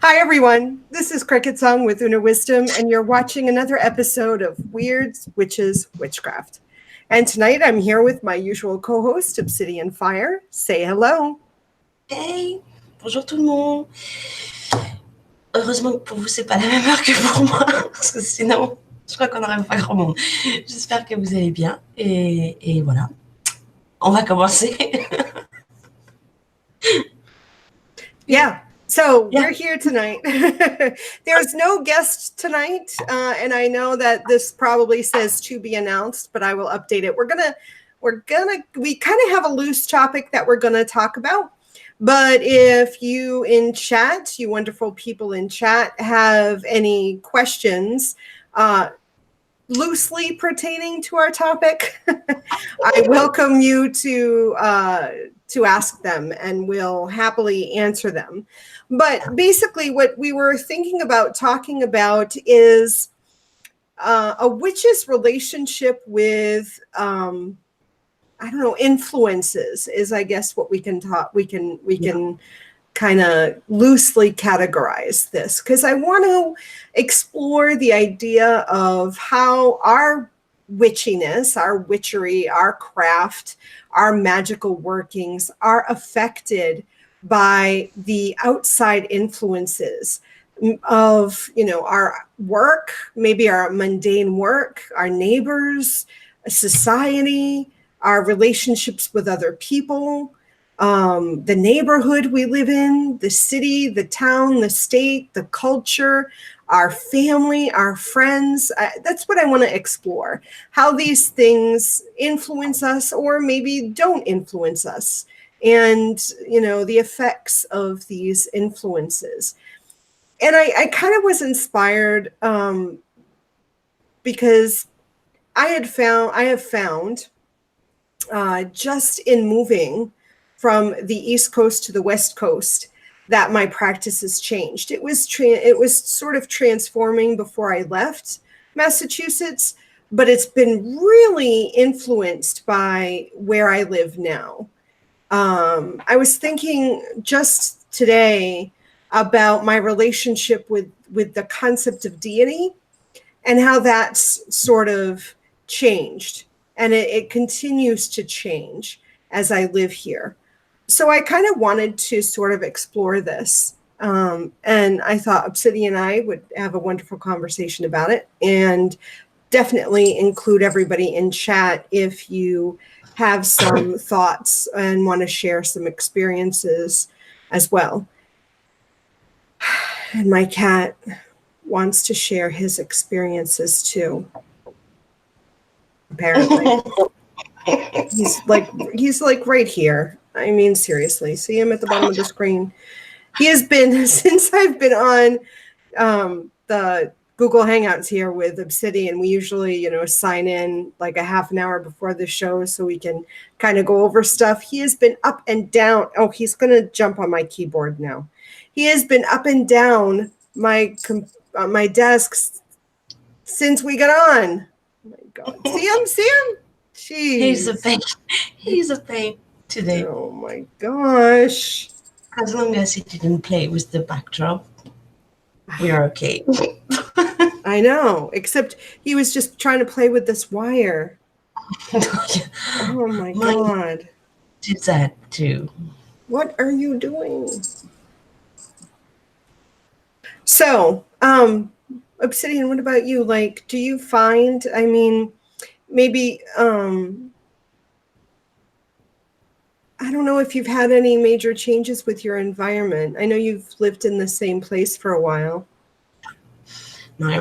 Hi, everyone. This is CricketSong with Una Wisdom, and you're watching another episode of Wyrds, Witches, Witchcraft. And tonight I'm here with my usual co-host, Obsidian Fire. Say hello. Hey, bonjour tout le monde. Heureusement que pour vous, c'est pas la même heure que pour moi, parce que sinon, je crois qu'on n'aurait pas grand monde. J'espère que vous allez bien. Et voilà, on va commencer. Yeah. So we're here tonight. There's no guest tonight, and I know that this probably says to be announced, but I will update it. We kind of have a loose topic that we're gonna talk about. But if you in chat, you wonderful people in chat, have any questions loosely pertaining to our topic, I welcome you to ask them, and we'll happily answer them. But basically, what we were thinking about talking about is a witch's relationship with influences is, I guess, what we can talk. We can kind of loosely categorize this, because I want to explore the idea of how our witchiness, our witchery, our craft, our magical workings are affected by the outside influences of, our work, maybe our mundane work, our neighbors, society, our relationships with other people, the neighborhood we live in, the city, the town, the state, the culture, our family, our friends. That's what I want to explore, how these things influence us or maybe don't influence us, and, the effects of these influences. And I kind of was inspired because I have found just in moving from the East Coast to the West Coast that my practice has changed. It was sort of transforming before I left Massachusetts, but it's been really influenced by where I live now. I was thinking just today about my relationship with the concept of deity and how that's sort of changed, and it continues to change as I live here. So I kind of wanted to sort of explore this. And I thought Obsidian and I would have a wonderful conversation about it, and definitely include everybody in chat if you have some thoughts and want to share some experiences as well. And my cat wants to share his experiences too, apparently. He's like right here. I mean, seriously, see him at the bottom of the screen. He has been, since I've been on the Google Hangouts here with Obsidian, we usually, sign in like a half an hour before the show so we can kind of go over stuff. He has been up and down. Oh, he's going to jump on my keyboard now. He has been up and down my desk since we got on. Oh my God. See him? Jeez. He's a pain today. Oh my gosh. As long as he didn't play with the backdrop, we are okay. I know, except he was just trying to play with this wire. Oh my God. Did that too. What are you doing? So, Obsidian, what about you? Like, do you find, maybe, I don't know if you've had any major changes with your environment. I know you've lived in the same place for a while. My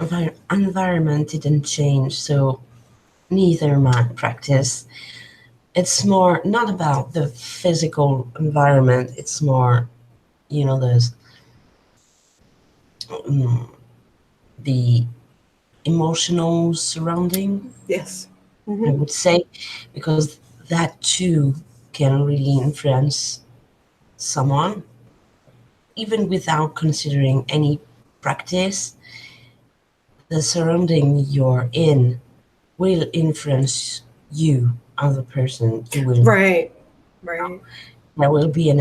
environment didn't change, so neither my practice. It's more not about the physical environment. It's more, there's the emotional surrounding. Yes. Mm-hmm. I would say, because that too can really influence someone, even without considering any practice. The surrounding you're in will influence you as a person. You will, right. There will be an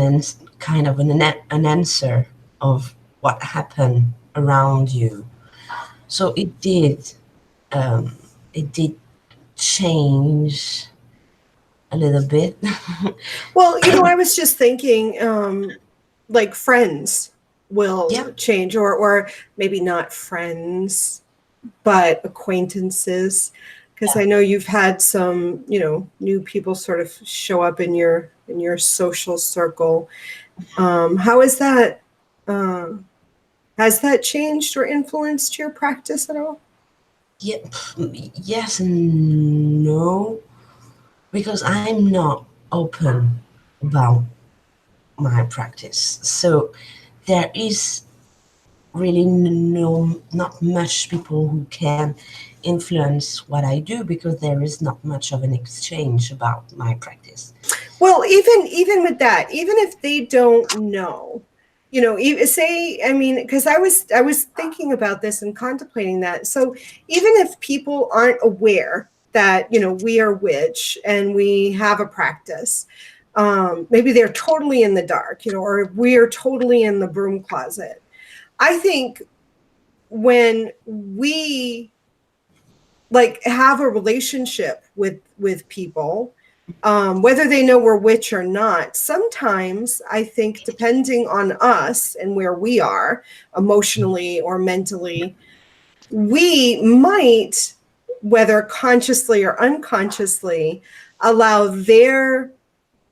answer of what happened around you. So um, it did change a little bit. Well, I was just thinking, like friends will Yeah, change, or maybe not friends, but acquaintances, because yeah, I know you've had some, new people sort of show up in your social circle. How is that? Uh, has that changed or influenced your practice at all? yeah. Yes and no, because I'm not open about my practice. So there is really no not much people who can influence what I do because there is not much of an exchange about my practice. Well, even with that, even if they don't know, say, I mean, because I was thinking about this and contemplating that. So even if people aren't aware that we are witch and we have a practice, maybe they're totally in the dark, or we are totally in the broom closet. I think when we like have a relationship with people, whether they know we're witch or not, sometimes I think, depending on us and where we are emotionally or mentally, we might, whether consciously or unconsciously, allow their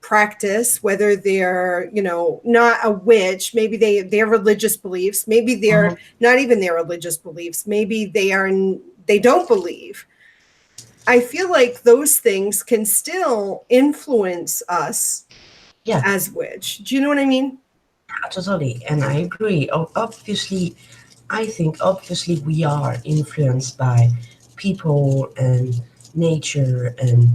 practice, whether they're not a witch, maybe their religious beliefs, maybe they're Mhm. not even their religious beliefs, maybe they don't believe. I feel like those things can still influence us Yeah, as witch. Do you know what I mean? totally, and I agree. Obviously, I think obviously we are influenced by people and nature and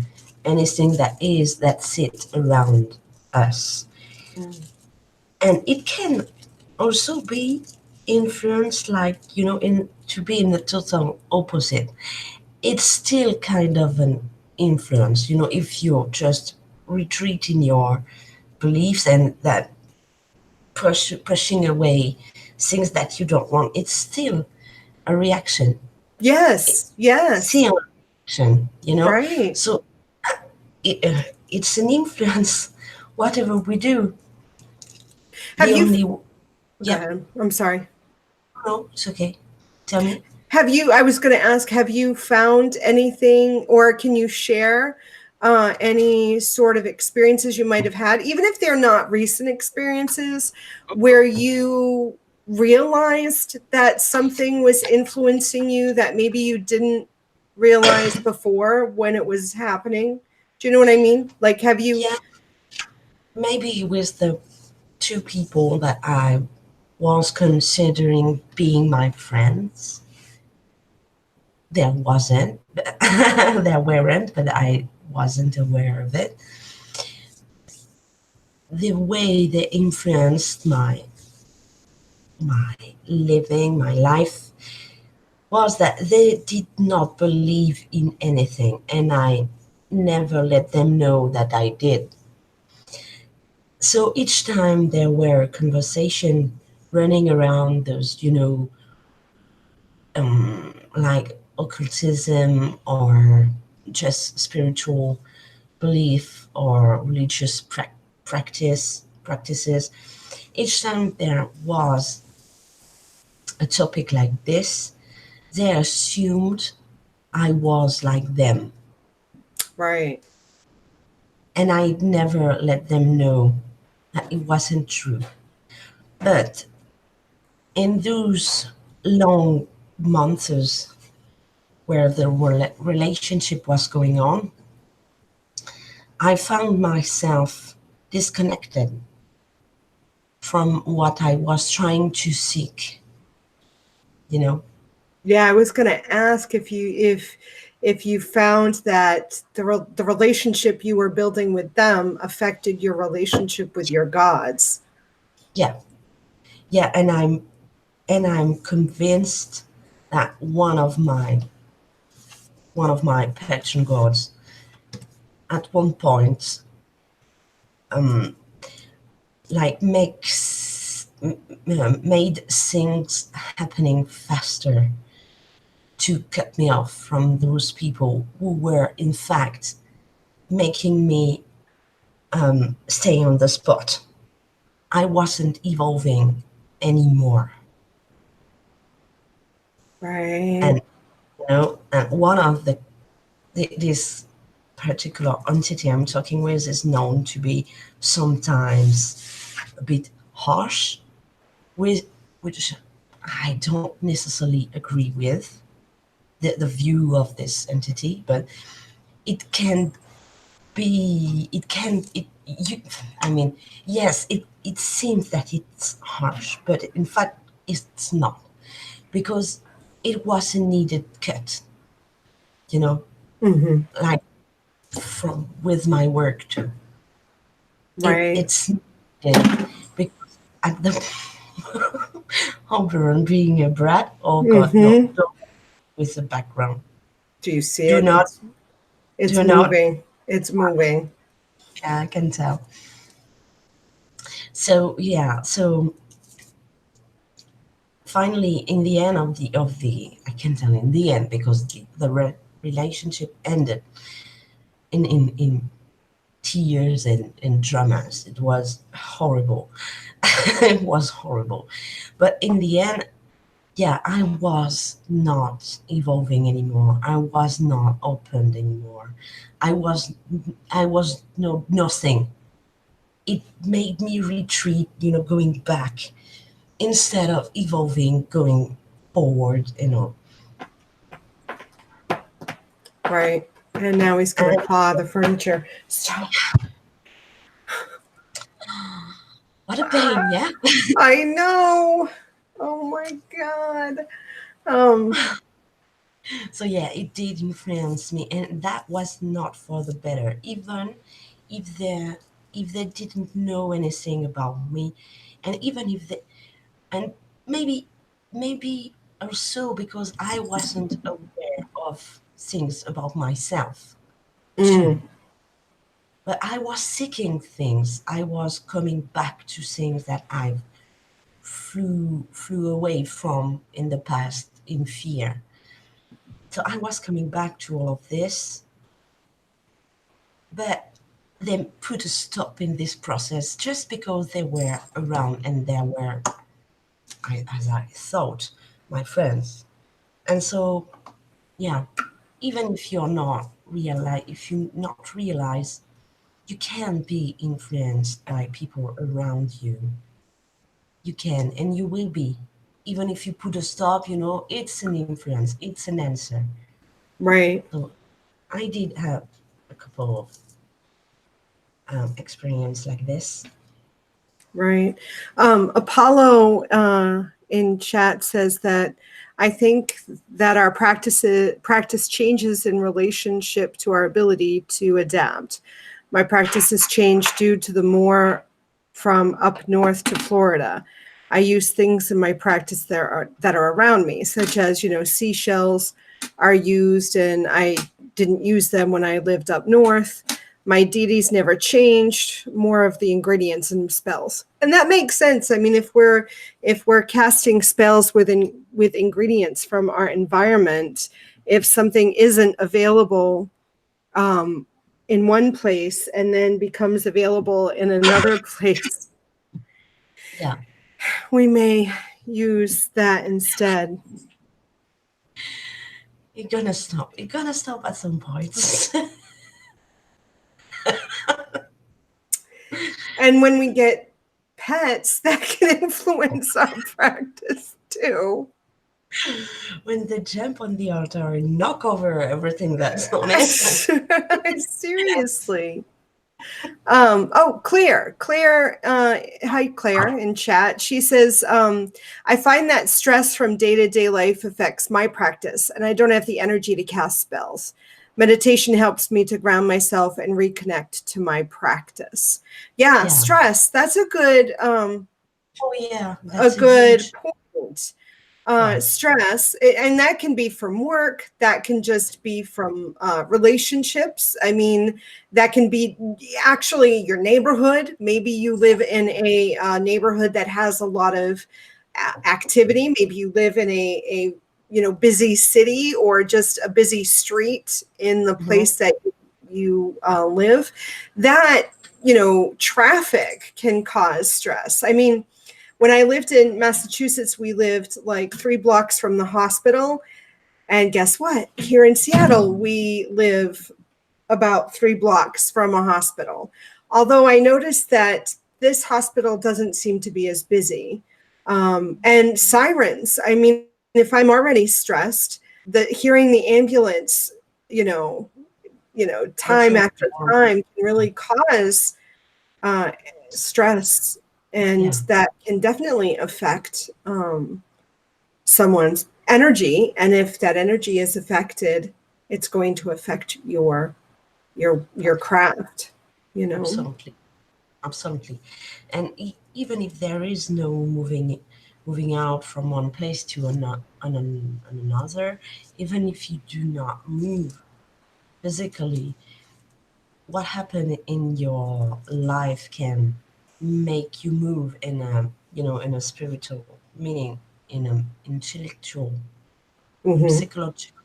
anything that sit around us, Mm. and it can also be influenced, like in to be in the total opposite. It's still kind of an influence, if you're just retreating your beliefs and that pushing away things that you don't want. It's still a reaction. It's Yes, yes, still a reaction. right. So it's an influence. Whatever we do, Have the you, only go yeah, ahead. I'm sorry. no, it's okay. Tell me. I was going to ask, have you found anything, or can you share any sort of experiences you might have had, even if they're not recent experiences, where you realized that something was influencing you that maybe you didn't realize before when it was happening? Do you know what I mean? Like, have you? Yeah, maybe with the two people that I was considering being my friends, there wasn't. There weren't, but I wasn't aware of it. The way they influenced my living, my life, was that they did not believe in anything, and I never let them know that I did. So each time there were conversation running around those, like occultism or just spiritual belief or religious practices, each time there was a topic like this, they assumed I was like them, Right. and I never let them know that it wasn't true. But in those long months where the relationship was going on, I found myself disconnected from what I was trying to seek, you know? Yeah, I was going to ask if you found that the relationship you were building with them affected your relationship with your gods. Yeah, yeah, and I'm convinced that one of my patron gods at one point, like made things happening faster to cut me off from those people who were, in fact, making me stay on the spot. I wasn't evolving anymore. Right. And and one of this particular entity I'm talking with is known to be sometimes a bit harsh, with which I don't necessarily agree with the view of this entity, but it can it can it you I mean, yes, it seems that it's harsh, but in fact it's not, because it was a needed cut, you know, Mm-hmm. like from with my work too. Right. It's needed because at the Oberon being a brat, oh god, no, Mm-hmm. don't with the background. Do you see Do it? not, It's do not. moving. It's moving. Yeah, I can tell. So yeah, so finally, in the end of the, I can tell in the end because the relationship ended in tears and dramas. It was horrible. It was horrible. But in the end, yeah, I was not evolving anymore. I was not opened anymore. I was I was no nothing. It made me retreat, going back instead of evolving, going forward, Right. And now he's going to And claw the furniture. Stop. what a pain, yeah? I know. Oh my God. Um, So yeah, it did influence me, and that was not for the better. Even if they if they didn't know anything about me, and even if they and maybe maybe also because I wasn't aware of things about myself mm, too. But I was seeking things. I was coming back to things that I flew away from in the past in fear. So I was coming back to all of this, but they put a stop in this process just because they were around and they were, as I thought, my friends. And so, yeah, even if if you not realize, you can be influenced by people around you. You can, and you will be. Even if you put a stop, it's an influence, it's an answer. right. So I did have a couple of experience like this. Right. Apollo in chat says that I think that our practice changes in relationship to our ability to adapt. My practices change due to the more from up north to Florida. I use things in my practice that are around me, such as seashells are used, and I didn't use them when I lived up north. My deities never changed, more of the ingredients and spells. And that makes sense. I mean, if we're casting spells with ingredients from our environment, if something isn't available um, in one place and then becomes available in another place, Yeah, we may use that instead. you're gonna stop. You're gonna stop at some point. And when we get pets, that can influence our practice too. When they jump on the altar and knock over everything that's on it. Seriously. Claire, hi Claire in chat. She says, I find that stress from day-to-day life affects my practice, and I don't have the energy to cast spells. Meditation helps me to ground myself and reconnect to my practice. Yeah, Yeah. stress. That's a good Oh yeah, a that's a good huge. point. Yeah. stress, and that can be from work, that can just be from relationships. I mean, that can be actually your neighborhood. Maybe you live in a neighborhood that has a lot of activity. Maybe you live in a busy city, or just a busy street in the Hmm. place that you live. That traffic can cause stress. I mean, when I lived in Massachusetts, we lived like 3 blocks from the hospital. And guess what? Here in Seattle, we live about 3 blocks from a hospital. Although I noticed that this hospital doesn't seem to be as busy. And sirens. I mean, if I'm already stressed, hearing the ambulance, you know, time Approaching. after time can really cause uh, stress, and Yeah, that can definitely affect someone's energy. And if that energy is affected, it's going to affect your craft. You know. absolutely. Absolutely. And even if there is no moving out from one place to another, even if you do not move physically, what happened in your life can make you move in a in a spiritual meaning, in an intellectual, Mm-hmm. psychological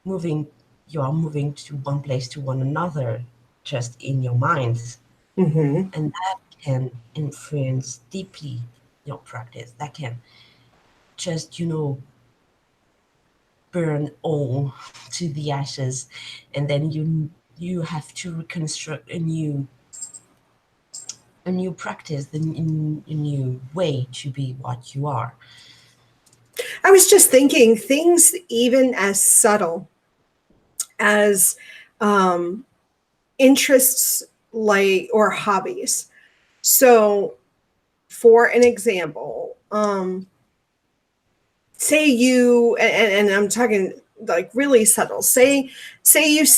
moving. You are moving to one place to one another, just in your minds, Mm-hmm. and that can influence deeply your practice. That can just burn all to the ashes, and then you have to reconstruct a new practice, a new way to be what you are. I was just thinking things even as subtle as um, interests, like, or hobbies. So, for an example, say you, and I'm talking like really subtle. Say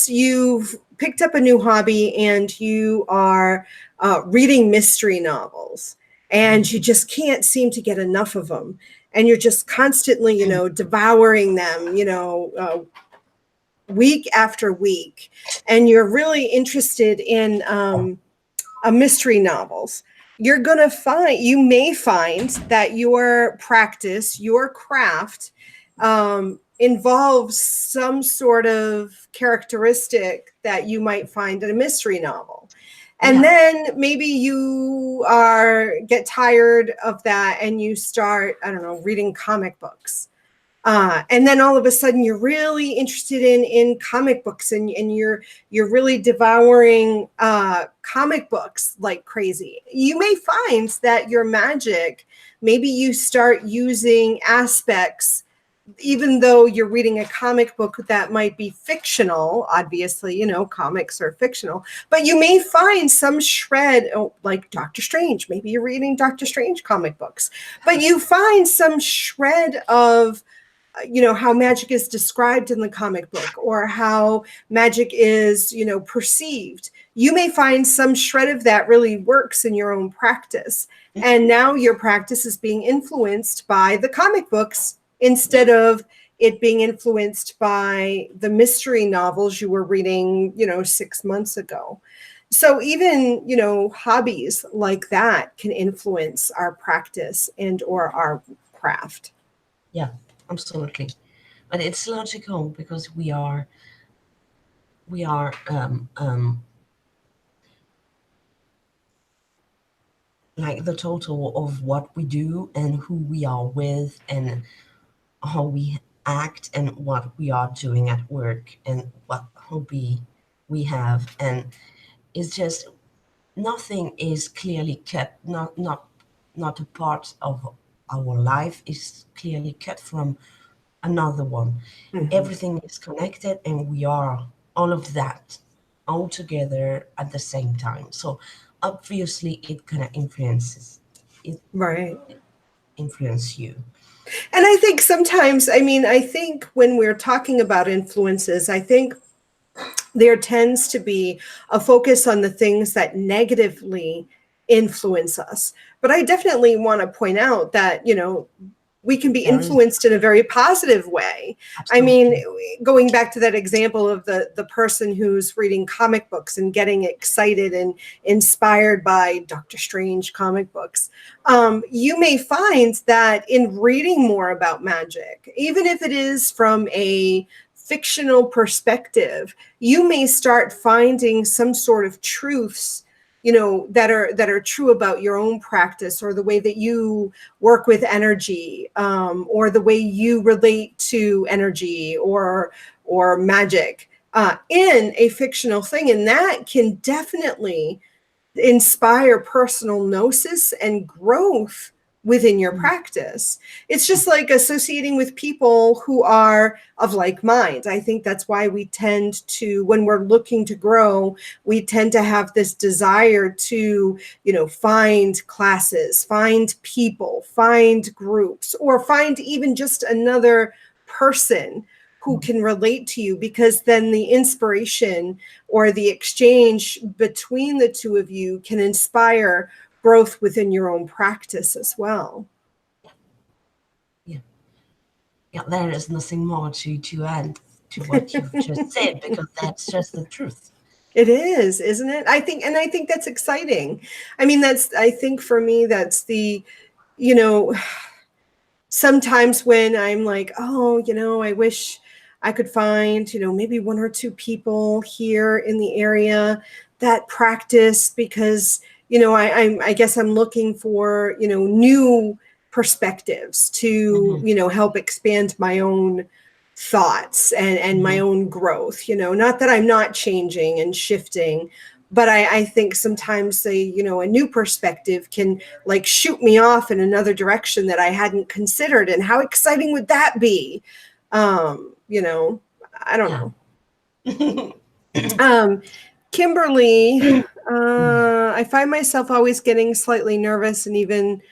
you've picked up a new hobby, and you are reading mystery novels, and you just can't seem to get enough of them, and you're just constantly devouring them, week after week, and you're really interested in mystery novels. You may find that your practice, your craft, involves some sort of characteristic that you might find in a mystery novel. And Yeah. then maybe you get tired of that, and you start, I don't know, reading comic books. And then all of a sudden you're really interested in comic books, and you're really devouring comic books like crazy. You may find that your magic, maybe you start using aspects, even though you're reading a comic book that might be fictional. Obviously, comics are fictional, but you may find some shred, like Doctor Strange. Maybe you're reading Doctor Strange comic books, but you find some shred of how magic is described in the comic book, or how magic is perceived. You may find some shred of that really works in your own practice, and now your practice is being influenced by the comic books instead of it being influenced by the mystery novels you were reading 6 months ago. So even hobbies like that can influence our practice and or our craft. Yeah, absolutely. But it's logical because we are like the total of what we do and who we are with and how we act and what we are doing at work and what hobby we have. And it's just nothing is clearly cut, not a part of our life is clearly cut from another one. Mhm. Everything is connected, and we are all of that all together at the same time. So obviously it kind of it Right. influence you. And I think sometimes, I mean, I think when we're talking about influences, I think there tends to be a focus on the things that negatively influence us. But I definitely want to point out that, we can be There is influenced in a very positive way. I mean, absolutely. going back to that example of the person who's reading comic books and getting excited and inspired by Doctor Strange comic books, you may find that in reading more about magic, even if it is from a fictional perspective, you may start finding some sort of truths, that are true about your own practice, or the way that you work with energy, or the way you relate to energy or magic, in a fictional thing, and that can definitely inspire personal gnosis and growth within your Mm, practice. It's just like associating with people who are of like mind. I think that's why we tend to, when we're looking to grow, we tend to have this desire to, find classes, find people, find groups, or find even just another person who mm. can relate to you, because then the inspiration or the exchange between the two of you can inspire growth within your own practice as well. Yeah, yeah. There is nothing more to add to what you've just said, because that's just the truth. It is, isn't it? I think that's exciting. I mean, I think for me, that's you know, sometimes when I'm like, oh, I wish I could find, maybe one or two people here in the area that practice, because, I guess I'm looking for, new perspectives to, Hmm. help expand my own thoughts and my Hmm. own growth, not that I'm not changing and shifting, but I think sometimes a new perspective can like shoot me off in another direction that I hadn't considered. And how exciting would that be? You know, I don't Yeah. know. Um, Kimberly, Mm. I find myself always getting slightly nervous and even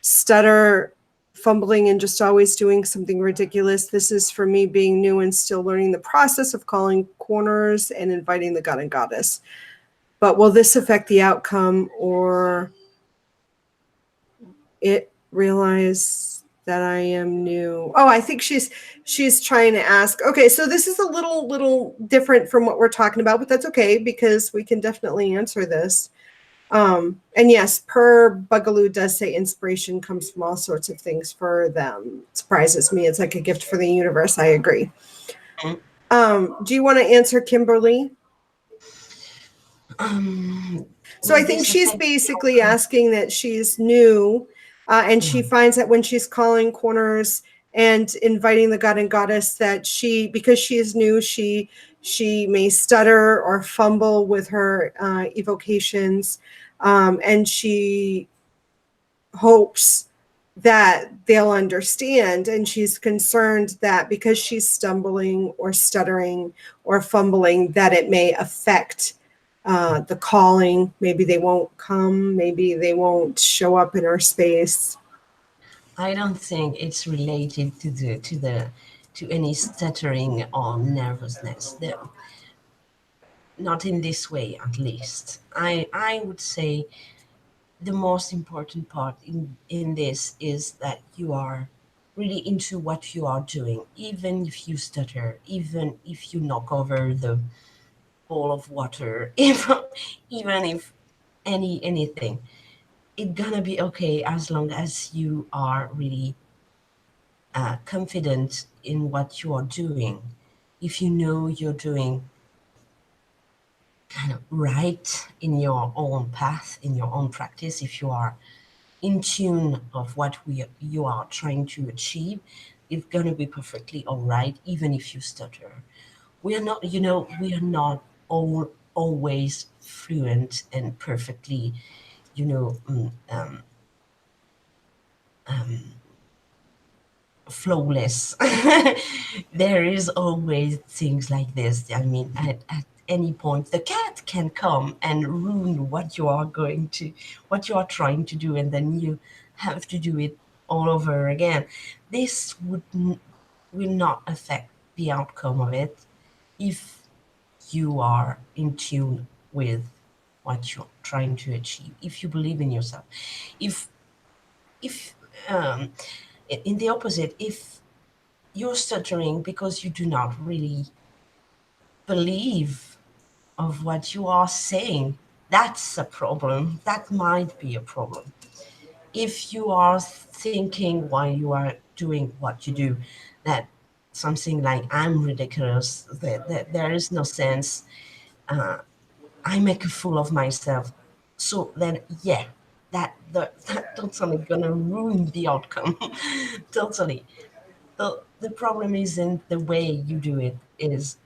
stutter, fumbling, and just always doing something ridiculous. This is for me being new and still learning the process of calling corners and inviting the god and goddess. But will this affect the outcome, or it realize that I am new? Oh, I think she's trying to ask. Okay, so this is a little different from what we're talking about, but that's okay because we can definitely answer this. And yes, per Bugaloo does say inspiration comes from all sorts of things for them. It surprises me. It's like a gift for the universe. I agree. Do you want to answer Kimberly? So Will I think this she's affect the basically outcome? asking that she's new, and Yeah. she finds that when she's calling corners and inviting the god and goddess, that because she is new, she may stutter or fumble with her evocations, and she hopes that they'll understand, and she's concerned that because she's stumbling or stuttering or fumbling, that it may affect the calling. Maybe they won't come, maybe they won't show up in our space. I don't think it's related to any stuttering or nervousness. Not in this way, at least. I would say the most important part in this is that you are really into what you are doing, even if you stutter, even if you knock over the bowl of water, even if anything, it's gonna be okay as long as you are really confident in what you are doing. If you know you're doing kind of right in your own path, in your own practice, if you are in tune of what you are trying to achieve, it's going to be perfectly all right, even if you stutter. We are not, we are not always fluent and perfectly, you know, mm, flawless. There is always things like this. I mean, at any point, the cat can come and ruin what you are trying to do, and then you have to do it all over again. This will not affect the outcome of it if you are in tune with what you're trying to achieve. If you believe in yourself, if um, In the opposite, if you're stuttering because you do not really believe of what you are saying, that's a problem. That might be a problem. If you are thinking while you are doing what you do that something like I'm ridiculous, that there is no sense, uh, I make a fool of myself, so then yeah, that totally gonna ruin the outcome. Totally. The problem isn't the way you do it, is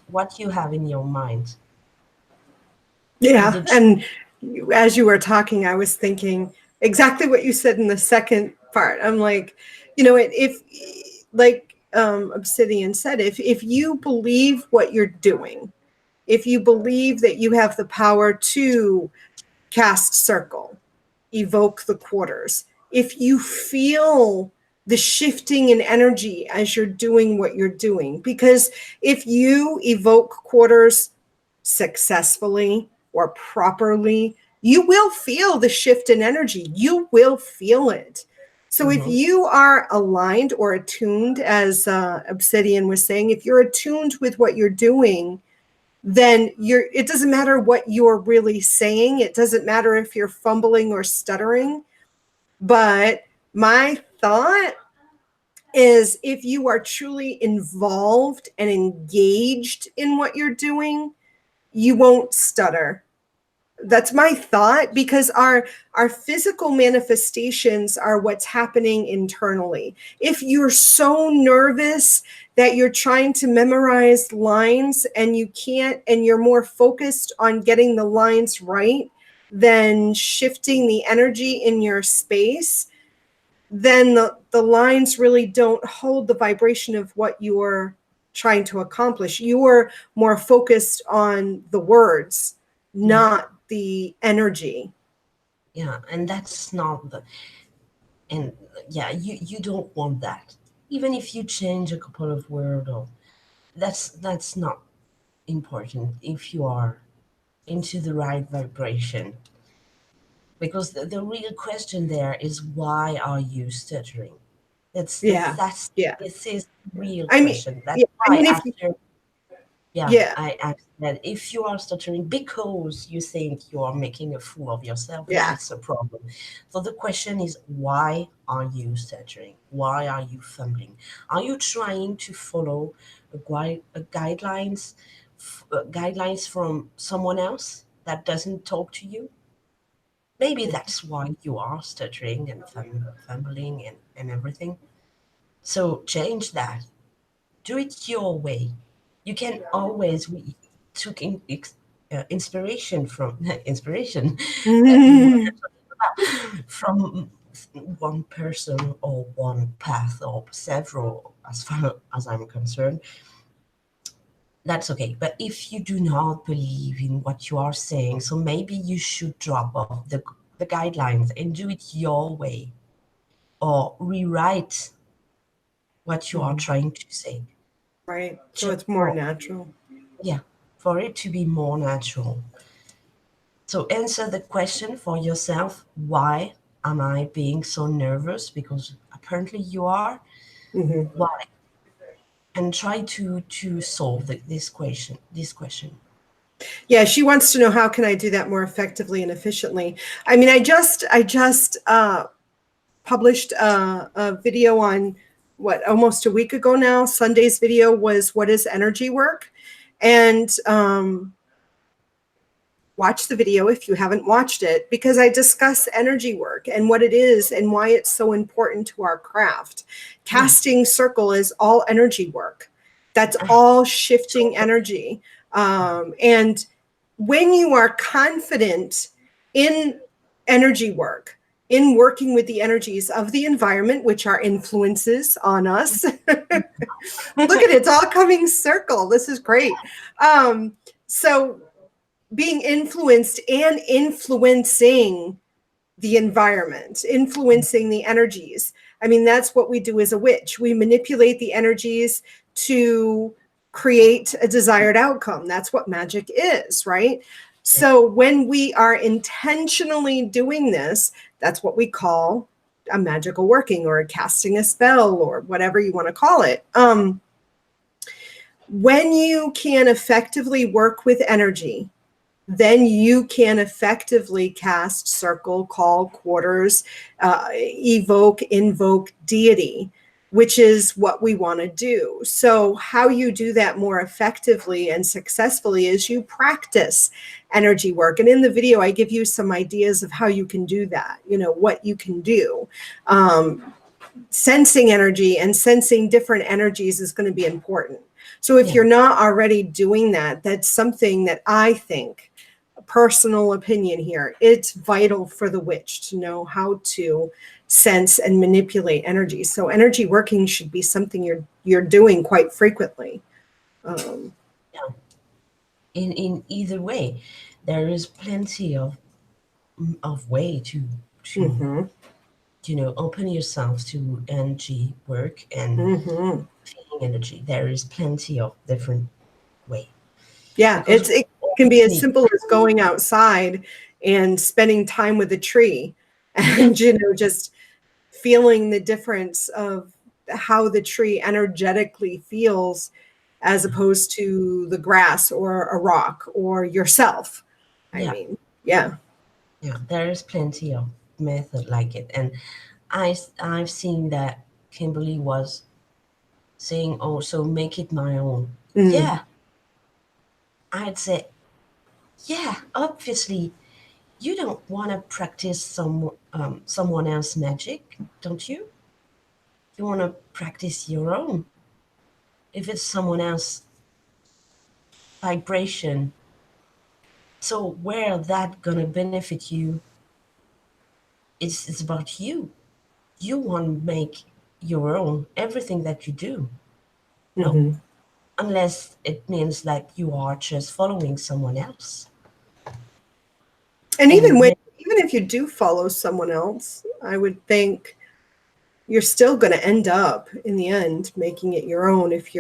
what you have in your mind. And Yeah. the And as you were talking, I was thinking exactly what you said in the second part. I'm like, if like Obsidian said, if you believe what you're doing, if you believe that you have the power to cast circle, evoke the quarters, if you feel the shifting in energy as you're doing what you're doing, because if you evoke quarters successfully or properly, you will feel the shift in energy. You will feel it. So if Mhm. you are aligned or attuned, as Obsidian was saying, if you're attuned with what you're doing, then it doesn't matter what you're really saying. It doesn't matter if you're fumbling or stuttering. But my thought is, if you are truly involved and engaged in what you're doing, you won't stutter. That's my thought, because our physical manifestations are what's happening internally. If you're so nervous that you're trying to memorize lines and you can't, and you're more focused on getting the lines right than shifting the energy in your space, then the lines really don't hold the vibration of what you're trying to accomplish. You're more focused on the words, Mhm. not the energy. Yeah, and that's not the, and yeah, you don't want that. Even if you change a couple of words, or that's not important if you are into the right vibration. Because the real question there is, why are you stuttering? Yeah. Yeah. This is the real I mean, question. That's yeah. I why mean, if after, yeah, yeah, I asked that if you are stuttering because you think you are making a fool of yourself, yeah. that's a problem. So the question is, why are you stuttering? Why are you fumbling? Are you trying to follow a guidelines from someone else that doesn't talk to you? Maybe that's why you are stuttering and fumbling and everything. So change that. Do it your way. You can always, we took inspiration from inspiration we were talking about, from one person or one path or several, as far as I'm concerned. That's okay. But if you do not believe in what you are saying, so maybe you should drop off the guidelines and do it your way, or rewrite what you are trying to say. Right. So Just it's more for, natural. yeah, for it to be more natural. So answer the question for yourself, why am I being so nervous? Because apparently you are. Hmm. Why? And try to solve this question. Yeah, she wants to know, how can I do that more effectively and efficiently? I mean, I just published a video on, what, almost a week ago now. Sunday's video was, what is energy work? And watch the video if you haven't watched it, because I discuss energy work and what it is and why it's so important to our craft. Yeah. Casting circle is all energy work. That's Ah, all shifting totally. energy. And when you are confident in energy work, in working with the energies of the environment, which are influences on us, look at it, it's all coming circle. This is great. So being influenced and influencing the environment, influencing the energies. I mean, that's what we do as a witch. We manipulate the energies to create a desired outcome. That's what magic is, right? Yeah. So when we are intentionally doing this, that's what we call a magical working or casting a spell or whatever you want to call it. When you can effectively work with energy, then you can effectively cast, circle, call, quarters, evoke, invoke deity, which is what we want to do. So how you do that more effectively and successfully is you practice energy work. And in the video, I give you some ideas of how you can do that, what you can do. Sensing energy and sensing different energies is going to be important. So if you're not already doing that, that's something that I think, personal opinion here, it's vital for the witch to know how to sense and manipulate energy. So energy working should be something you're doing quite frequently. In either way, there is plenty of way to open yourself to energy work and feeling energy. There is plenty of different way. Yeah, it can be as simple as going outside and spending time with a tree and, just feeling the difference of how the tree energetically feels as opposed to the grass or a rock or yourself. Yeah, there is plenty of method like it. And I've seen that Kimberly was saying, oh, so make it my own. Yeah. I'd say, yeah, obviously you don't want to practice someone else's magic, don't you? You want to practice your own. If it's someone else's vibration, so where that gonna benefit you, it's about you. You want to make your own everything that you do. No, unless it means like you are just following someone else. And even if you do follow someone else, I would think you're still going to end up in the end making it your own if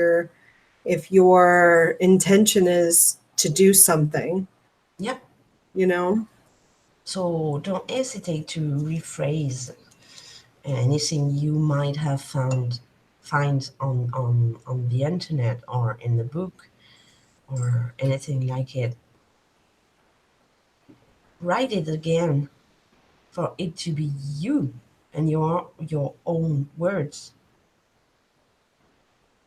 your intention is to do something. Yep. So don't hesitate to rephrase anything you might have find on the internet or in the book or anything like it. Write it again for it to be you and your own words.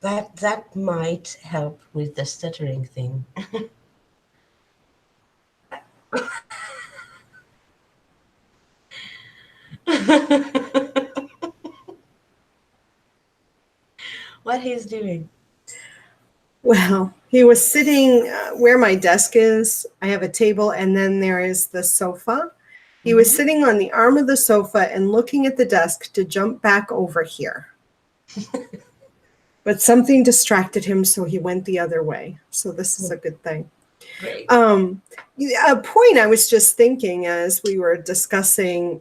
That might help with the stuttering thing. What he's doing? Well, he was sitting where my desk is. I have a table and then there is the sofa. He was sitting on the arm of the sofa and looking at the desk to jump back over here. But something distracted him, so he went the other way. So this is a good thing. Great. A point I was just thinking as we were discussing,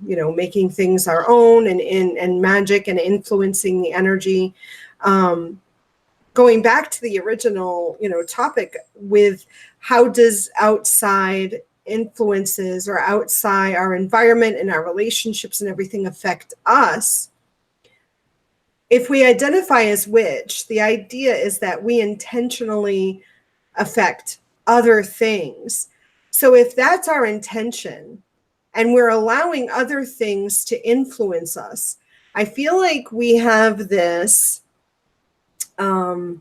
making things our own and magic and influencing the energy. Going back to the original, topic with how does outside influences or outside our environment and our relationships and everything affect us? If we identify as witch, the idea is that we intentionally affect other things. So if that's our intention and we're allowing other things to influence us, I feel like we have this we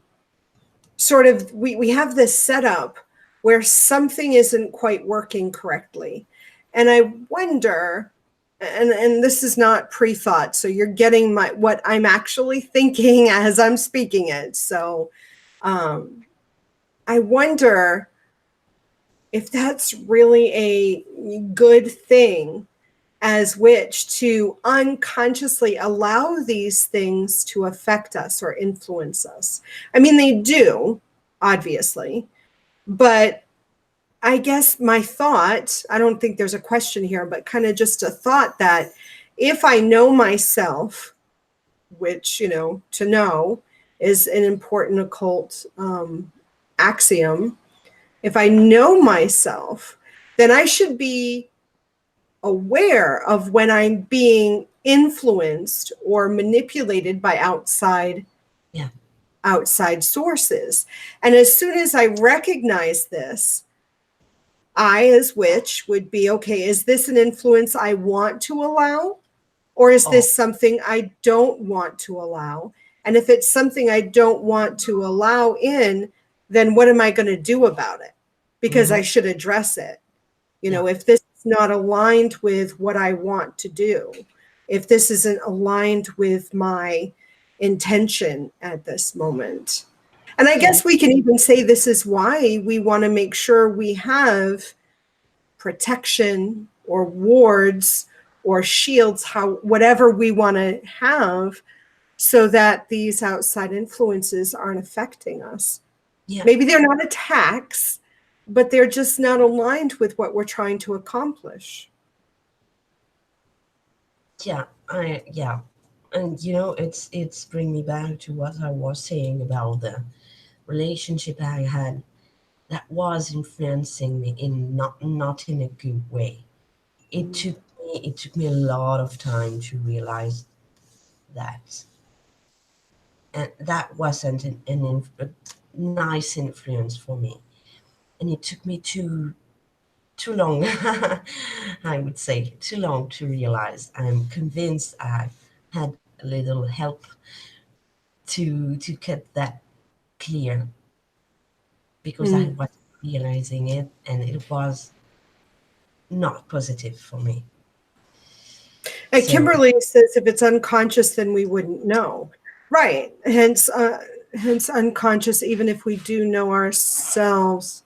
have this setup where something isn't quite working correctly. And I wonder, and this is not pre-thought, so you're getting what I'm actually thinking as I'm speaking it. So I wonder if that's really a good thing as witch to unconsciously allow these things to affect us or influence us. I mean, they do, obviously, but I guess my thought, I don't think there's a question here, but kind of just a thought that if I know myself, which, to know is an important occult axiom, if I know myself, then I should be aware of when I'm being influenced or manipulated by Yeah. outside sources. And as soon as I recognize this, I, as witch, would be okay, is this an influence I want to allow? Or is Oh. this something I don't want to allow? And if it's something I don't want to allow in, then what am I going to do about it? Because I Mm-hmm. should address it. Yeah. If this is not aligned with what I want to do, if this isn't aligned with my intention at this moment. And I Yeah. guess we can even say this is why we want to make sure we have protection or wards or shields, whatever we want to have, so that these outside influences aren't affecting us. Yeah. Maybe they're not attacks, but they're just not aligned with what we're trying to accomplish. Yeah. Yeah. And it's bring me back to what I was saying about the relationship I had that was influencing me in not in a good way. It took me a lot of time to realize that, and that wasn't a nice influence for me, and it took me too long. I would say too long to realize. I'm convinced I had a little help to get that clear, because I Mm. was realizing it, and it was not positive for me. And So Kimberly says if it's unconscious, then we wouldn't know. Right. Hence unconscious, even if we do know ourselves,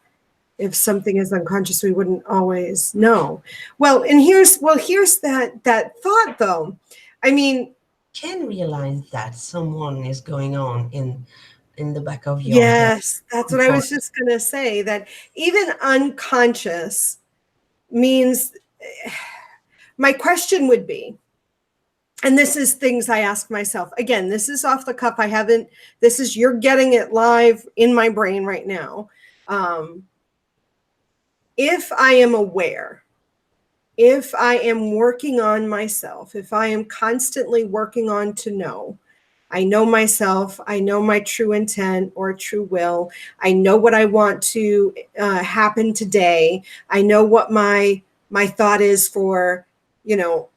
if something is unconscious, we wouldn't always know. Here's that thought though. I mean, can realize that someone is going on in the back of your head. yes, that's what I was just going to say, that even unconscious means, my question would be, and this is things I ask myself. Again, this is off the cuff. You're getting it live in my brain right now. If I am aware, if I am working on myself, if I am constantly working on to know, I know myself, I know my true intent or true will, I know what I want to happen today, I know what my thought is for,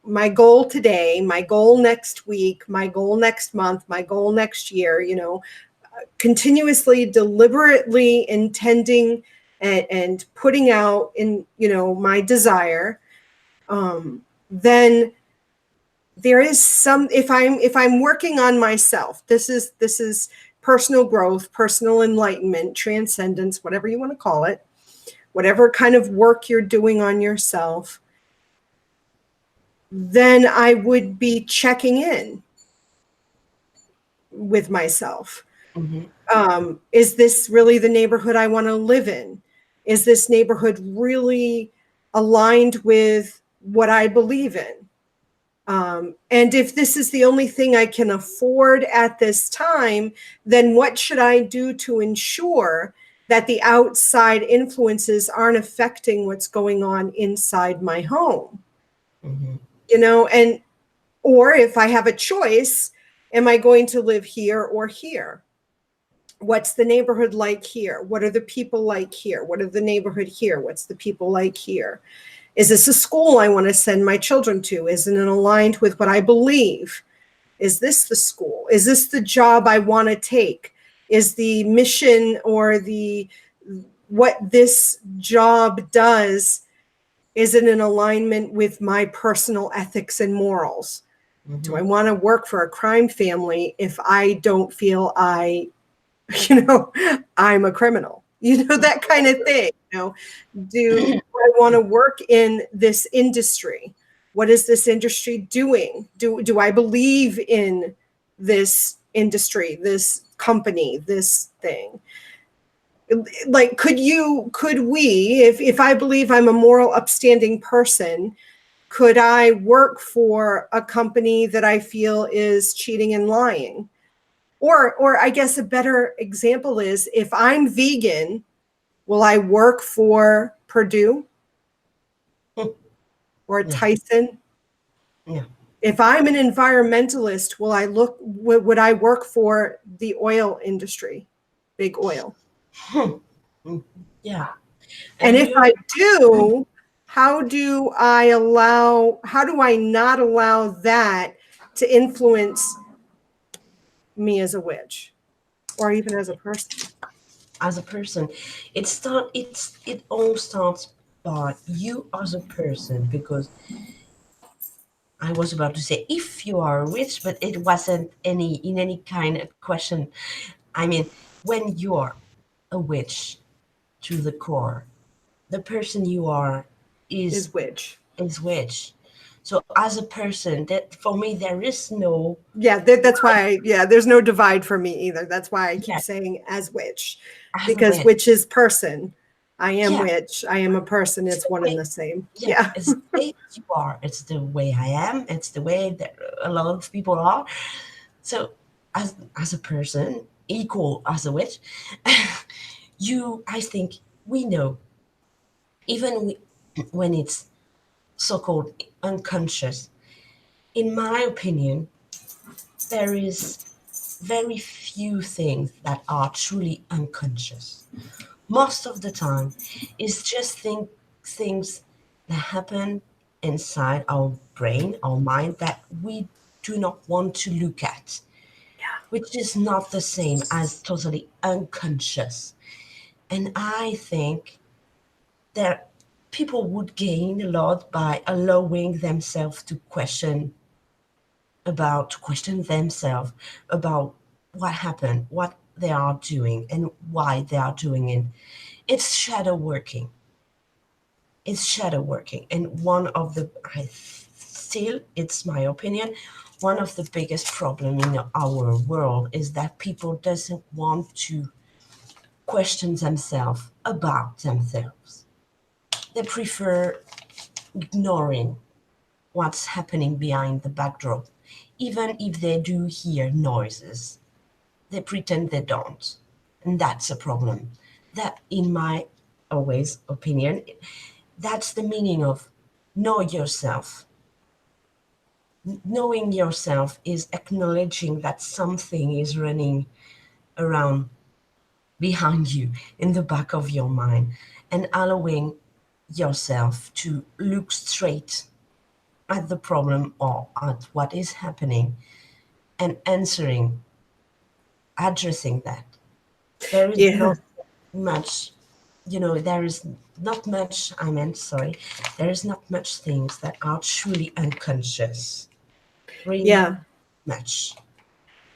my goal today, my goal next week, my goal next month, my goal next year, continuously, deliberately intending and putting out in, my desire, then there is some, if I'm working on myself, this is personal growth, personal enlightenment, transcendence, whatever you want to call it, whatever kind of work you're doing on yourself, then I would be checking in with myself. Hmm. Is this really the neighborhood I want to live in? Is this neighborhood really aligned with what I believe in? And if this is the only thing I can afford at this time, then what should I do to ensure that the outside influences aren't affecting what's going on inside my home? Hmm. And or if I have a choice, am I going to live here or here? What's the neighborhood like here? What are the people like here? What are the neighborhood here? What's the people like here? Is this a school I want to send my children to? Isn't it aligned with what I believe? Is this the school? Is this the job I want to take? Is the mission or what this job does, is it in alignment with my personal ethics and morals? Do I Hmm. want to work for a crime family if I don't feel I'm a criminal? That kind of thing. Do I want to work in this industry? What is this industry doing? Do I believe in this industry, this company, this thing? Like, could we, if I believe I'm a moral, upstanding person, could I work for a company that I feel is cheating and lying? Or I guess a better example is, if I'm vegan, will I work for Purdue or Yeah. Tyson? Yeah. If I'm an environmentalist, would I work for the oil industry, big oil? Hmm. Mm. Yeah. And And if I do, how do I not allow that to influence me as a witch or even as a person? as a person, it all starts by you as a person, because I was about to say if you are a witch, but it wasn't any kind of question. I mean, when you are a witch to the core, the person you are is Is witch. is witch. So as a person, that for me there is no Yeah, that's why, yeah, there's no divide for me either. That's why I keep yeah saying as witch, as a because witch. witch is person. I am Yeah, witch. I am a person. it's It's the one and way. the same. Yeah, Yeah. it's the way you are. It's the way I am. It's the way that a lot of people are. So as a person, equal as a witch, I think we know, even when it's so-called unconscious. In my opinion, there is very few things that are truly unconscious. Most of the time, it's just things that happen inside our brain, our mind, that we do not want to look at, which is not the same as totally unconscious. And I think that people would gain a lot by allowing themselves to question themselves about what happened, what they are doing, and why they are doing it. It's shadow working. It's shadow working, and one of the I still, it's my opinion, one of the biggest problem in our world is that people doesn't want to question themselves about themselves. They prefer ignoring what's happening behind the backdrop, even if they do hear noises. They pretend they don't, and that's a problem. That, in my always opinion, that's the meaning of know yourself. Knowing yourself is acknowledging that something is running around behind you in the back of your mind, and allowing yourself to look straight at the problem or at what is happening, and answering, addressing that. There is Yeah. not much, there is not much, I meant, sorry, there is not much things that are truly unconscious. Really Yeah. much.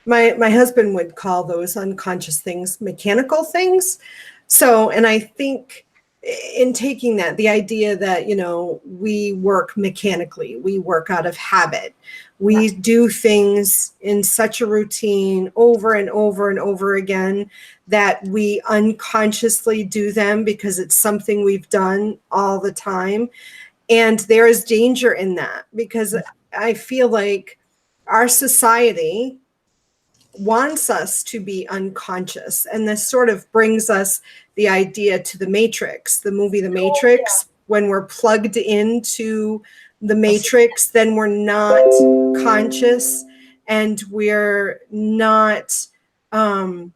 My husband would call those unconscious things mechanical things. So, and I think in taking that, the idea that, we work mechanically, we work out of habit, Yeah. we do things in such a routine over and over and over again that we unconsciously do them because it's something we've done all the time. And there is danger in that because I feel like our society wants us to be unconscious. And this sort of brings us the idea to the Matrix, the movie The Oh, yeah. Matrix. When we're plugged into the That's Matrix, then we're not conscious and um,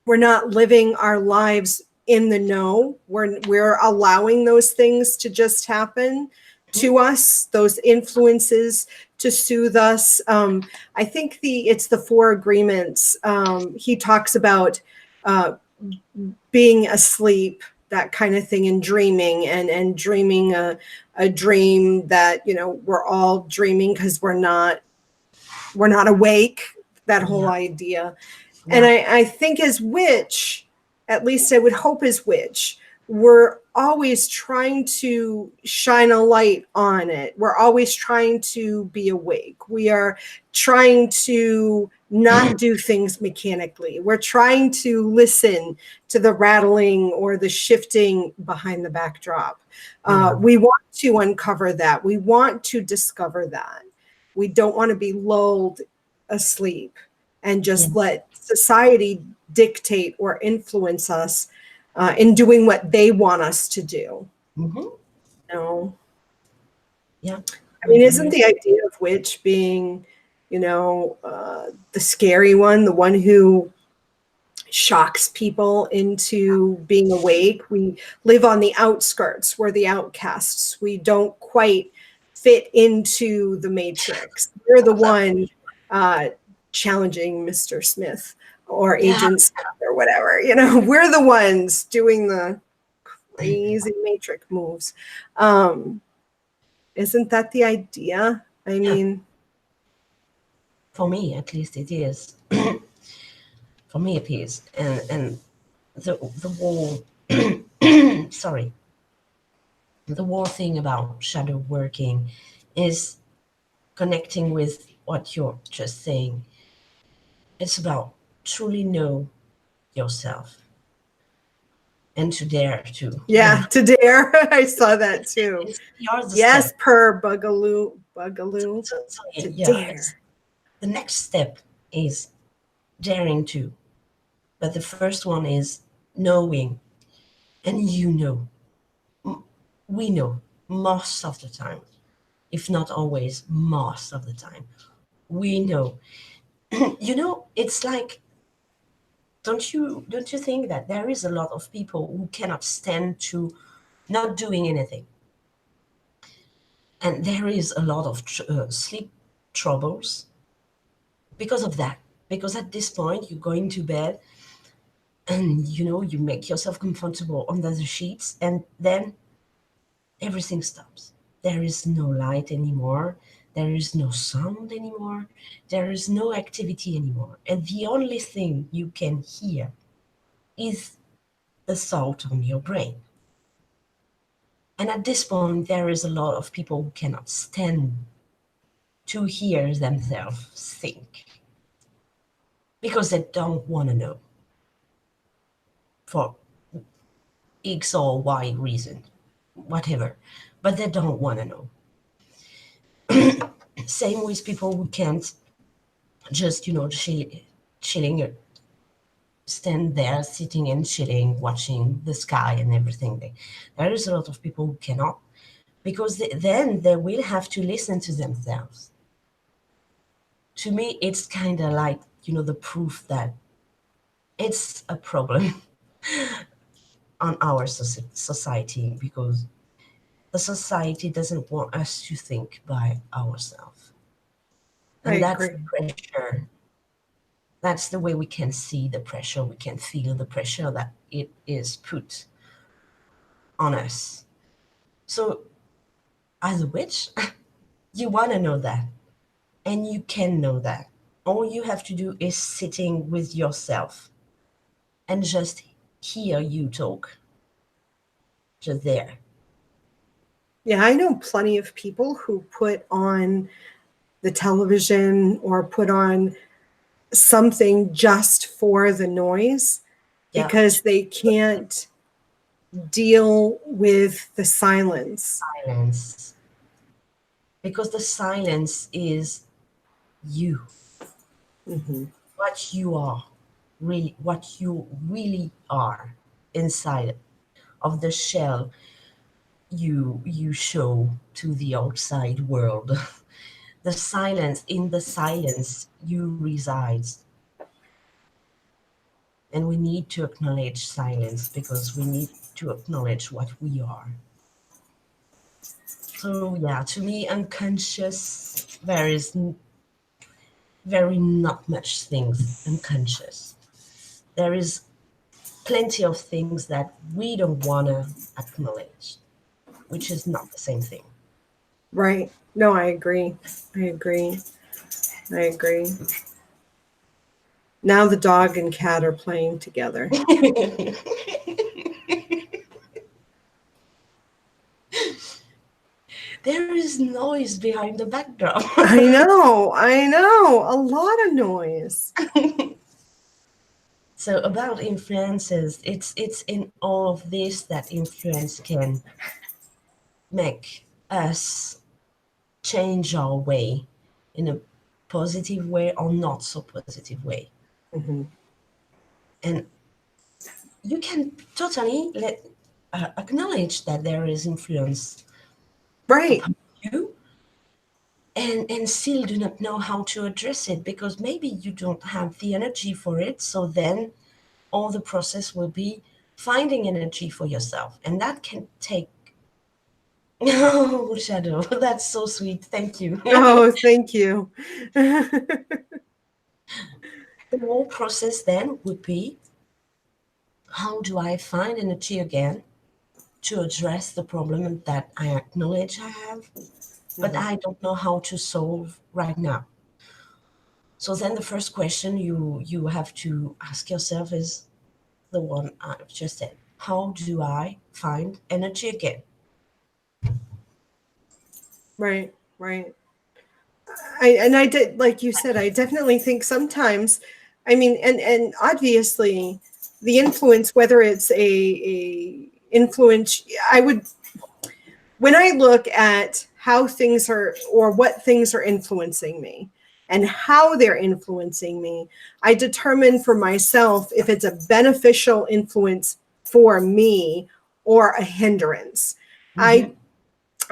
we're not living our lives in the know. We're allowing those things to just happen mhm. to us, those influences to soothe us. I think it's the Four Agreements. He talks about uh, being asleep, that kind of thing, and dreaming, and dreaming a dream that we're all dreaming because we're not awake. That whole Yeah, idea. And yeah, I think as witch, at least I would hope as witch, we're always trying to shine a light on it. We're always trying to be awake. We are trying to not do things mechanically. We're trying to listen to the rattling or the shifting behind the backdrop. yeah, We want to uncover that. We want to discover that. We don't want to be lulled asleep and just yes. let society dictate or influence us in doing what they want us to do. Hmm. No. Yeah. I mean, isn't the idea of witch being, the scary one, the one who shocks people into being awake? We live on the outskirts. We're the outcasts. We don't quite fit into the matrix. We're the one uh, challenging Mr. Smith or Yeah, Agent Smith or whatever. We're the ones doing the crazy matrix moves. Isn't that the idea? I yeah. mean, For me, at least, it is. For me, it is, and the whole sorry, the whole thing about shadow working is connecting with what you're just saying. It's about truly know yourself and to dare to, yeah, to dare. I saw that too. it's yours the Yes, step. per Bugaloo, So to yeah, it's dare. the next step is daring to, but the first one is knowing, and we know most of the time, if not always, most of the time, we know. It's like, don't you think that there is a lot of people who cannot stand to not doing anything, and there is a lot of sleep troubles because of that. Because at this point, you're going to bed, and you make yourself comfortable under the sheets, and then everything stops. There is no light anymore. There is no sound anymore. There is no activity anymore. And the only thing you can hear is the thought on your brain. And at this point, there is a lot of people who cannot stand to hear themselves think because they don't want to know for X or Y reason, whatever. But they don't want to know. Same with people who can't just, chilling, stand there, sitting and chilling, watching the sky and everything. There is a lot of people who cannot, because then they will have to listen to themselves. To me, it's kind of like, the proof that it's a problem on our society, because the society doesn't want us to think by ourselves. I And that's the agree. pressure. That's the way we can see the pressure. We can feel the pressure that it is put on us. So, as a witch, you want to know that. And you can know that. All you have to do is sitting with yourself and just hear you talk. Just there. Yeah, I know plenty of people who put on the television or put on something just for the noise Yeah. because they can't deal with the silence. Silence. Because the silence is you. Hmm. What you are. Really, what you really are inside of the shell you show to the outside world. The silence, in the silence you resides. And we need to acknowledge silence because we need to acknowledge what we are. So yeah, to me, unconscious, there is very not much things unconscious. There is plenty of things that we don't want to acknowledge, which is not the same thing. Right. No, I agree. I agree. I agree. Now the dog and cat are playing together. There is noise behind the backdrop. I know. I know. A lot of noise. So about influences, it's in all of this that influence can make us change our way in a positive way or not so positive way. Hmm. And you can totally acknowledge that there is influence Right. upon you, and still do not know how to address it, because maybe you don't have the energy for it. So then all the process will be finding energy for yourself, and that can take oh, Shadow, that's so sweet, thank you. Oh, thank you. The whole process then would be, how do I find energy again to address the problem that I acknowledge I have, but Mhm. I don't know how to solve right now? So then the first question you have to ask yourself is the one I've just said. How do I find energy again? Right, right. I did, like you said, I definitely think sometimes, I mean, and obviously the influence, whether it's a influence, I would, when I look at how things are or what things are influencing me and how they're influencing me, I determine for myself if it's a beneficial influence for me or a hindrance. Mm-hmm.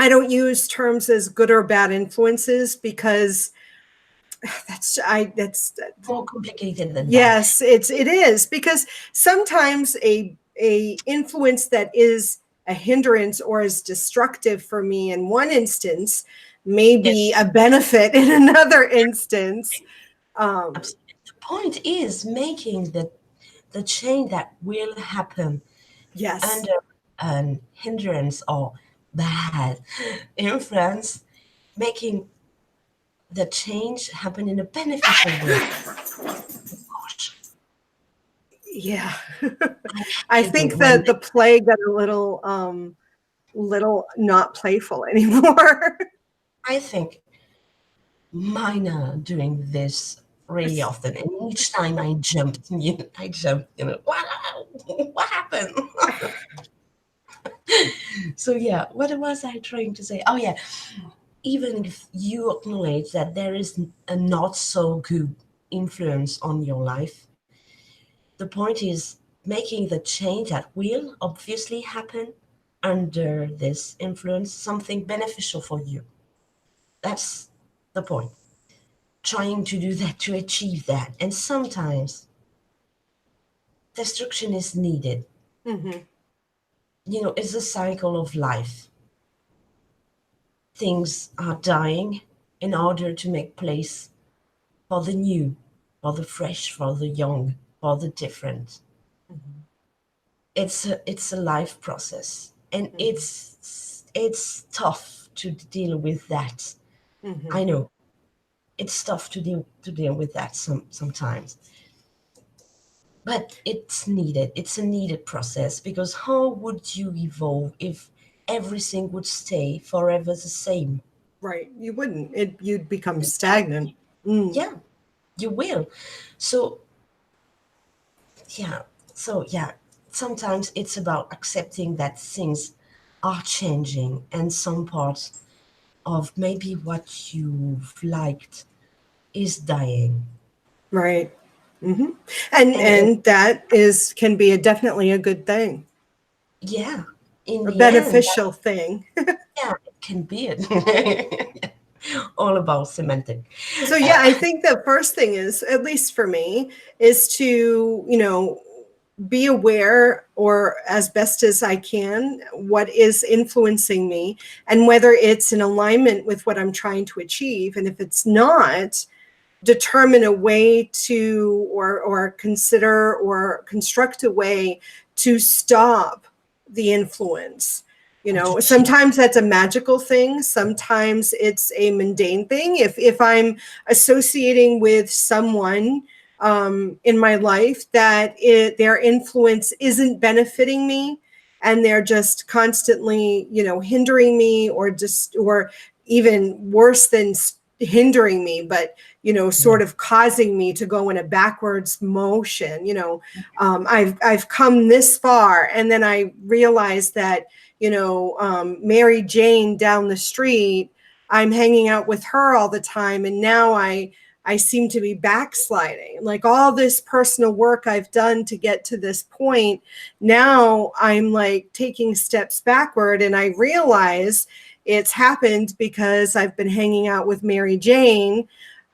I don't use terms as good or bad influences because that's More complicated than that. yes, it is, because sometimes a influence that is a hindrance or is destructive for me in one instance may be Yes, a benefit in another instance. um absolutely. The point is making the change that will happen yes, under an hindrance or bad influence, making the change happen in a beneficial way. Gosh, yeah. I I hate it think when that the play got a little not playful anymore. I think mine are doing this really often, and each time I jumped, what happened? So yeah, what was I trying to say? Oh yeah, even if you acknowledge that there is a not so good influence on your life, the point is making the change that will obviously happen under this influence something beneficial for you. That's the point. Trying to do that to achieve that. And sometimes destruction is needed. Hmm. It's a cycle of life. Things are dying in order to make place for the new, for the fresh, for the young, for the different. It's a life process, and Hmm. it's tough to deal with that. Hmm. I know it's tough to deal with that sometimes, but it's needed. It's a needed process, because how would you evolve if everything would stay forever the same? Right, you wouldn't, you'd become stagnant. Exactly. Mm. Yeah, you will. So yeah, yeah, sometimes it's about accepting that things are changing, and some parts of maybe what you've liked is dying. Right. Hmm. and And and that is can be definitely a good thing, yeah, in a the end, beneficial thing. yeah, it can be it. All about semantic. So yeah, I think the first thing is, at least for me, is to, be aware, or as best as I can, what is influencing me and whether it's in alignment with what I'm trying to achieve. And if it's not, determine a way to, or consider or construct a way to stop the influence. Or to change. Sometimes that's a magical thing, sometimes it's a mundane thing. If I'm associating with someone in my life that their influence isn't benefiting me, and they're just constantly, hindering me, or just, or even worse than hindering me, but Yeah, sort of causing me to go in a backwards motion. I've come this far, and then I realized that, Mary Jane down the street, I'm hanging out with her all the time, and now I seem to be backsliding. Like, all this personal work I've done to get to this point, now I'm like taking steps backward, and I realize it's happened because I've been hanging out with Mary Jane.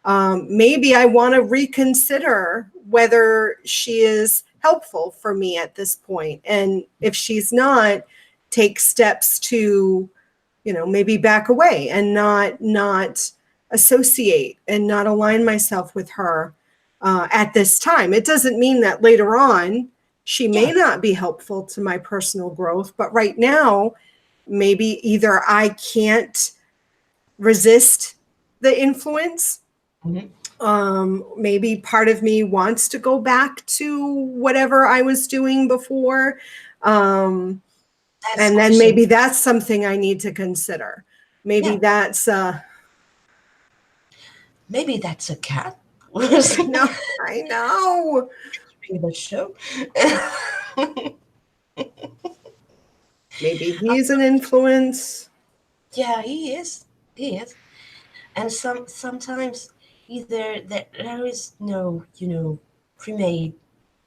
Maybe I want to reconsider whether she is helpful for me at this point. And if she's not, take steps to, maybe back away and not associate and not align myself with her at this time. It doesn't mean that later on she may not be helpful to my personal growth, but right now, maybe either I can't resist the influence. Maybe part of me wants to go back to whatever I was doing before. And then maybe that's something I need to consider. Maybe that's maybe that's a cat. I know. The show. Maybe he's an influence. Yeah, he is. He is. And sometimes either there is no, pre-made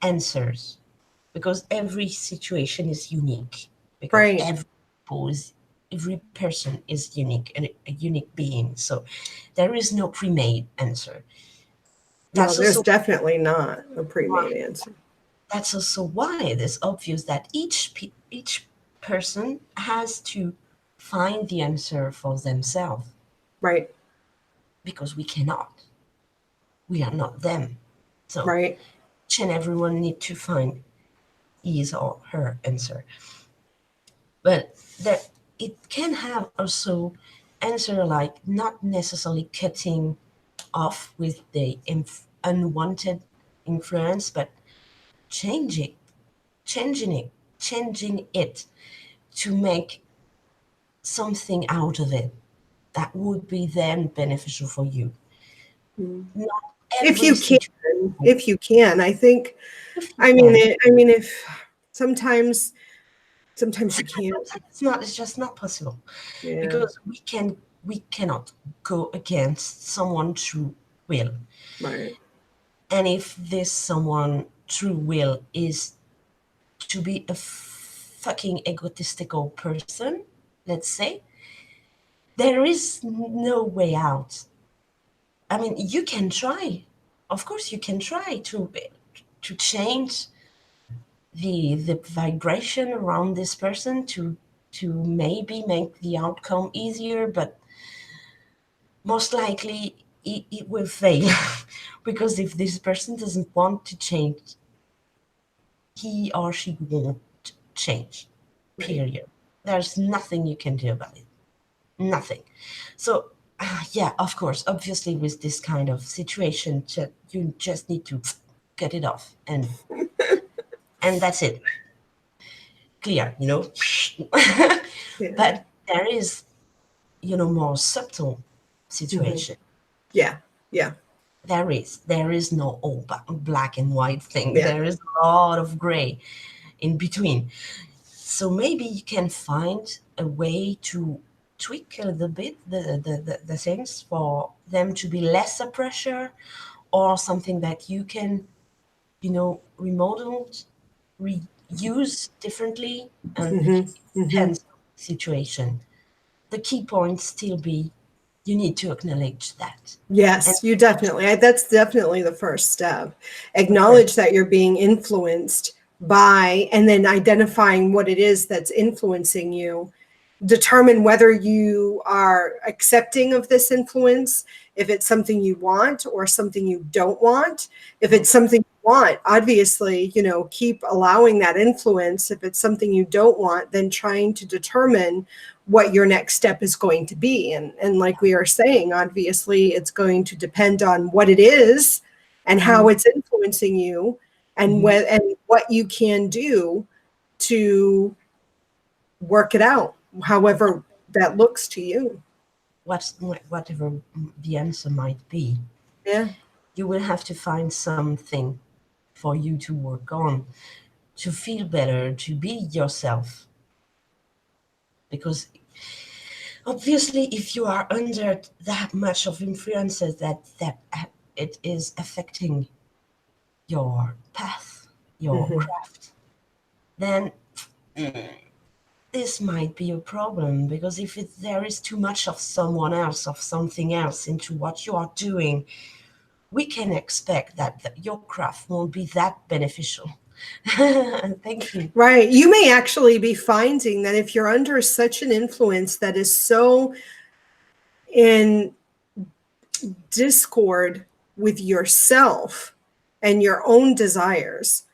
answers, because every situation is unique. Because Right. every person is unique and a unique being. So there is no pre-made answer. No, there's definitely not a pre-made answer. That's also why it is obvious that each person has to find the answer for themselves. Right. Because we cannot. We are not them. So right. each and everyone need to find his or her answer. But that it can have also answer like not necessarily cutting off with the unwanted influence, but changing it to make something out of it that would be then beneficial for you. Not If every you can, I think. If sometimes you can't. It's just not possible. Yeah. Because we cannot go against someone true will. Right. And if this someone true will is to be a fucking egotistical person, let's say, there is no way out. I mean, you can try. Of course, you can try to change the vibration around this person to maybe make the outcome easier, but most likely it will fail. Because if this person doesn't want to change, he or she won't change, period. Right. There's nothing you can do about it. Nothing. So yeah, of course, obviously with this kind of situation, you just need to cut it off and that's it. Clear, Yeah. But there is, more subtle situation. Yeah. Yeah. There is no all black and white thing. Yeah. There is a lot of gray in between. So maybe you can find a way to tweak a little bit the things for them to be less a pressure, or something that you can, remodel, reuse differently, and depends on the situation. The key point still be you need to acknowledge that. Yes, you definitely. That's definitely the first step. Acknowledge that you're being influenced by, and then identifying what it is that's influencing you. Determine whether you are accepting of this influence, if it's something you want or something you don't want. If it's something you want, obviously, keep allowing that influence. If it's something you don't want, then trying to determine what your next step is going to be. And like we are saying, obviously, it's going to depend on what it is and how it's influencing you, and what you can do to work it out, however that looks to you. Whatever the answer might be. Yeah. You will have to find something for you to work on, to feel better, to be yourself. Because obviously, if you are under that much of influences that it is affecting your path, your craft, then this might be a problem, because if there is too much of someone else, of something else into what you are doing, we can expect that your craft won't be that beneficial. Thank you. Right. You may actually be finding that if you're under such an influence that is so in discord with yourself and your own desires,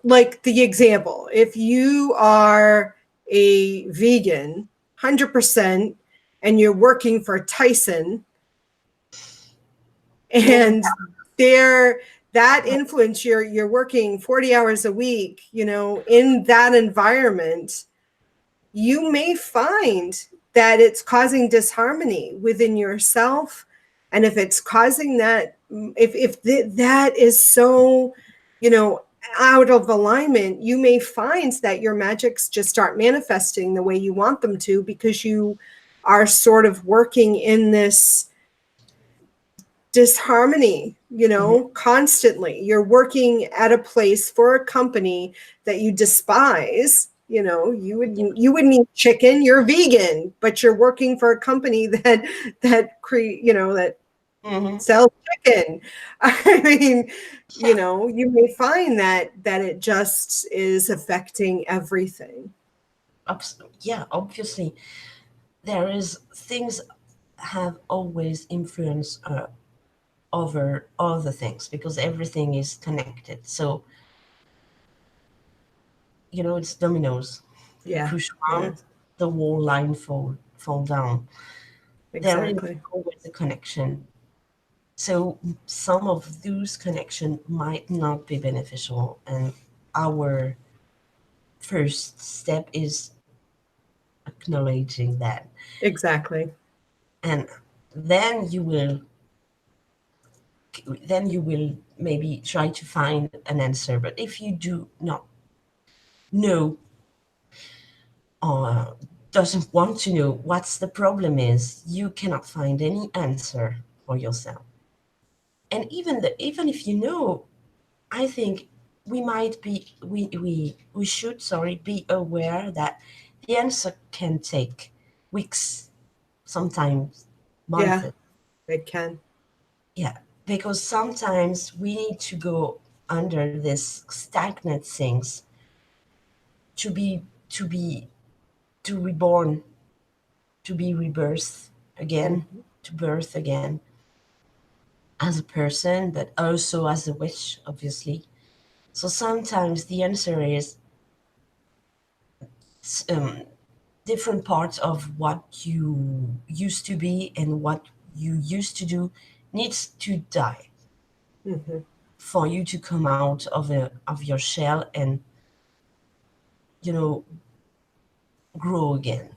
like the example, if you are a vegan 100% and you're working for Tyson, Yeah. and there that influence, you're working 40 hours a week, in that environment, you may find that it's causing disharmony within yourself. And if it's causing that, if that is so, out of alignment, you may find that your magics just start manifesting the way you want them to, because you are sort of working in this disharmony, constantly. You're working at a place for a company that you despise. You wouldn't eat chicken, you're vegan, but you're working for a company that Mm-hmm. sells chicken. I mean, you may find that it just is affecting everything. Yeah, obviously, there is things have always influence over other things, because everything is connected. So, it's dominoes. You Yeah. push Yeah, one, the whole line fall down. There is exactly. always a connection. So some of those connections might not be beneficial, and our first step is acknowledging that. Exactly. And then you will maybe try to find an answer. But if you do not know, or doesn't want to know what's the problem is, you cannot find any answer for yourself. And even if you know, I think we should, be aware that the answer can take weeks, sometimes months. Yeah, it can. Yeah, because sometimes we need to go under this stagnant things to be to be to reborn, to be rebirth again, Mhm. to birth again as a person, but also as a witch, obviously. So sometimes the answer is um, different parts of what you used to be and what you used to do needs to die Mhm. for you to come out of your shell and you know grow again.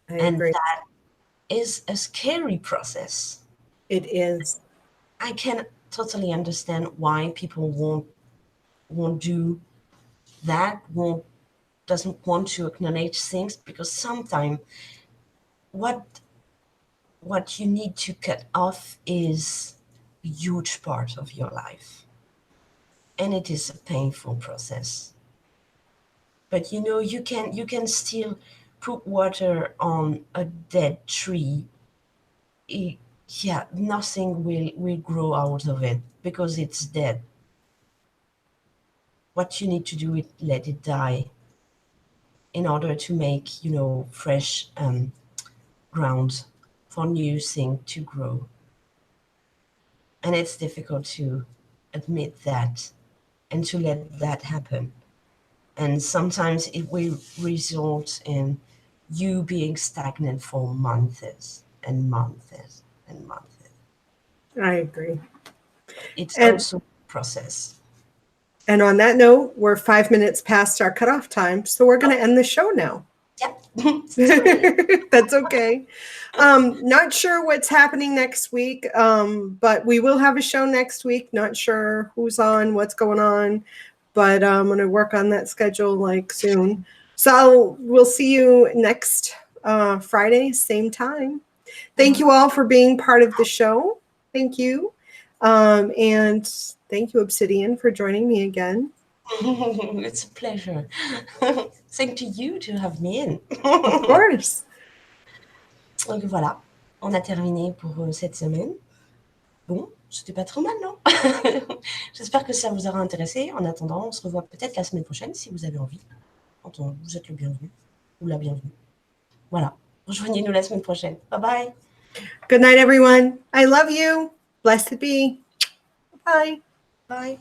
I And agree. that is a scary process. It is. I can totally understand why people won't do that, won't doesn't want to acknowledge things, because sometimes what what you need to cut off is a huge part of your life, and it is a painful process. But you can still put water on a dead tree. It, yeah, nothing will grow out of it because it's dead. What you need to do is let it die in order to make fresh ground for new thing to grow. And it's difficult to admit that and to let that happen. And sometimes it will result in you being stagnant for months and months and months. I agree. It's And also a process. and on that note, we're 5 minutes past our cutoff time, so we're going to end the show now. Yeah, sorry. That's okay. Not sure what's happening next week, but we will have a show next week. Not sure who's on, what's going on, but I'm going to work on that schedule like soon. So we'll see you next Friday, same time. Thank you all for being part of the show. Thank you. And thank you, Obsidian, for joining me again. It's a pleasure. Thank to you to have me in. Of course. Donc voilà, on a terminé pour cette semaine. Bon, c'était pas trop mal, non? J'espère que ça vous aura intéressé. En attendant, on se revoit peut-être la semaine prochaine si vous avez envie. Vous êtes le bienvenu ou la bienvenue. Voilà, rejoignez-nous la semaine prochaine. Bye bye. Good night, everyone. I love you. Blessed be. Bye. Bye.